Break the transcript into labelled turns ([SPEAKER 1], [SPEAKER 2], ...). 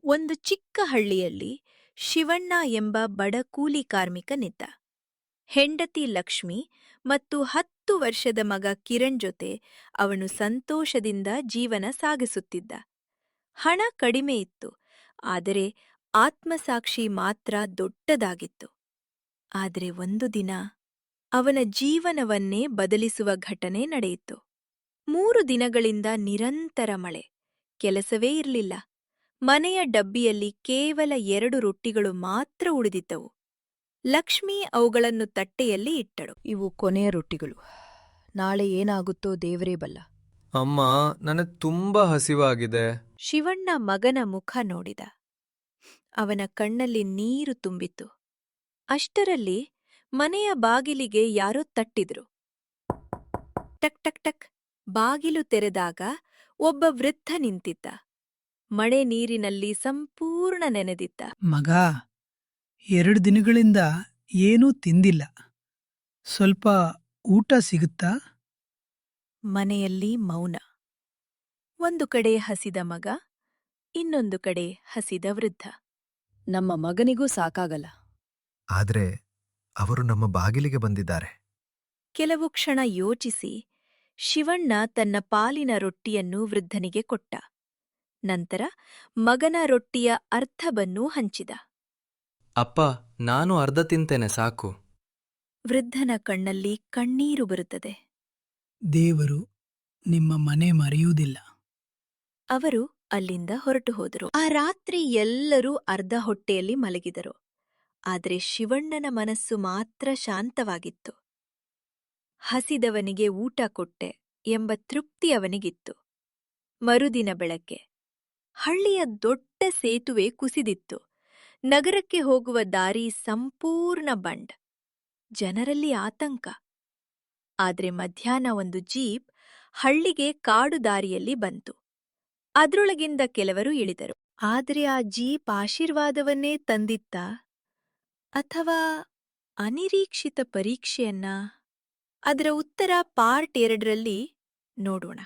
[SPEAKER 1] ಒಂದು ಚಿಕ್ಕ ಹಳ್ಳಿಯಲ್ಲಿ ಶಿವಣ್ಣ ಎಂಬ ಬಡ ಕೂಲಿ ಕಾರ್ಮಿಕನಿದ್ದ. ಹೆಂಡತಿ ಲಕ್ಷ್ಮಿ ಮತ್ತು 10 ವರ್ಷದ ಮಗ ಕಿರಣ್ ಜೊತೆ ಅವನು ಸಂತೋಷದಿಂದ ಜೀವನ ಸಾಗಿಸುತ್ತಿದ್ದ. ಹಣ ಕಡಿಮೆ ಇತ್ತು, ಆದರೆ ಆತ್ಮಸಾಕ್ಷಿ ಮಾತ್ರ ದೊಡ್ಡದಾಗಿತ್ತು. ಆದರೆ ಒಂದು ದಿನ ಅವನ ಜೀವನವನ್ನೇ ಬದಲಿಸುವ ಘಟನೆ ನಡೆಯಿತು. 3 ದಿನಗಳಿಂದ ನಿರಂತರ ಮಳೆ, ಕೆಲಸವೇ ಇರಲಿಲ್ಲ. ಮನೆಯ ಡಬ್ಬಿಯಲ್ಲಿ ಕೇವಲ 2 ರೊಟ್ಟಿಗಳು ಮಾತ್ರ ಉಳಿದಿದ್ದವು. ಲಕ್ಷ್ಮಿ ಅವುಗಳನ್ನು ತಟ್ಟೆಯಲ್ಲಿ ಇಟ್ಟಳು.
[SPEAKER 2] ಇವು ಕೊನೆಯ ರೊಟ್ಟಿಗಳು. ನಾಳೆ ಏನಾಗುತ್ತೋ ದೇವರೇ ಬಲ್ಲ.
[SPEAKER 3] ಅಮ್ಮ, ನನಗೆ ತುಂಬಾ ಹಸಿವಾಗಿದೆ.
[SPEAKER 1] ಶಿವಣ್ಣ ಮಗನ ಮುಖ ನೋಡಿದ. ಅವನ ಕಣ್ಣಲ್ಲಿ ನೀರು ತುಂಬಿತು. ಅಷ್ಟರಲ್ಲಿ ಮನೆಯ ಬಾಗಿಲಿಗೆ ಯಾರೋ ತಟ್ಟಿದ್ರು. ಟಕ್ ಟಕ್ ಟಕ್. ಬಾಗಿಲು ತೆರೆದಾಗ ಒಬ್ಬ ವೃದ್ಧ ನಿಂತಿದ್ದ. ಮಳೆ ನೀರಿನಲ್ಲಿ ಸಂಪೂರ್ಣ ನೆನೆದಿದ್ದ.
[SPEAKER 4] ಮಗ, 2 ದಿನಗಳಿಂದ ಏನೂ ತಿಂದಿಲ್ಲ. ಸ್ವಲ್ಪ ಊಟ ಸಿಗುತ್ತಾ?
[SPEAKER 1] ಮನೆಯಲ್ಲಿ ಮೌನ. ಒಂದು ಕಡೆ ಹಸಿದ ಮಗ, ಇನ್ನೊಂದು ಕಡೆ ಹಸಿದ ವೃದ್ಧ.
[SPEAKER 2] ನಮ್ಮ ಮಗನಿಗೂ ಸಾಕಾಗಲ್ಲ.
[SPEAKER 5] ಆದ್ರೆ ಅವರು ನಮ್ಮ ಬಾಗಿಲಿಗೆ ಬಂದಿದ್ದಾರೆ.
[SPEAKER 1] ಕೆಲವು ಕ್ಷಣ ಯೋಚಿಸಿ ಶಿವಣ್ಣ ತನ್ನ ಪಾಲಿನ ರೊಟ್ಟಿಯನ್ನು ವೃದ್ಧನಿಗೆ ಕೊಟ್ಟ. ನಂತರ ಮಗನ ರೊಟ್ಟಿಯ ಅರ್ಧವನ್ನೂ ಹಂಚಿದ.
[SPEAKER 3] ಅಪ್ಪ, ನಾನು ಅರ್ಧ ತಿಂತೇನೆ, ಸಾಕು.
[SPEAKER 1] ವೃದ್ಧನ ಕಣ್ಣಲ್ಲಿ ಕಣ್ಣೀರು ಬರುತ್ತದೆ.
[SPEAKER 4] ದೇವರು ನಿಮ್ಮ ಮನೆ ಮರೆಯುವುದಿಲ್ಲ.
[SPEAKER 1] ಅವರು ಅಲ್ಲಿಂದ ಹೊರಟು ಹೋದರು. ಆ ರಾತ್ರಿ ಎಲ್ಲರೂ ಅರ್ಧ ಹೊಟ್ಟೆಯಲ್ಲಿ ಮಲಗಿದರು. ಆದರೆ ಶಿವಣ್ಣನ ಮನಸ್ಸು ಮಾತ್ರ ಶಾಂತವಾಗಿತ್ತು. ಹಸಿದವನಿಗೆ ಊಟ ಕೊಟ್ಟೆ ಎಂಬ ತೃಪ್ತಿ ಅವನಿಗಿತ್ತು. ಮರುದಿನ ಬೆಳಗ್ಗೆ ಹಳ್ಳಿಯ ದೊಡ್ಡ ಸೇತುವೆ ಕುಸಿದಿತ್ತು. ನಗರಕ್ಕೆ ಹೋಗುವ ದಾರಿ ಸಂಪೂರ್ಣ ಬಂಡ್. ಜನರಲ್ಲಿ ಆತಂಕ. ಆದ್ರೆ ಮಧ್ಯಾಹ್ನ ಒಂದು ಜೀಪ್ ಹಳ್ಳಿಗೆ ಕಾಡು ದಾರಿಯಲ್ಲಿ ಬಂತು. ಅದ್ರೊಳಗಿಂದ ಕೆಲವರು ಇಳಿದರು. ಆದ್ರೆ ಆ ಜೀಪ್ ಆಶೀರ್ವಾದವನ್ನೇ ತಂದಿತ್ತಾ ಅಥವಾ ಅನಿರೀಕ್ಷಿತ ಪರೀಕ್ಷೆಯನ್ನ? ಅದರ ಉತ್ತರ ಪಾರ್ಟ್ 2ರಲ್ಲಿ ನೋಡೋಣ.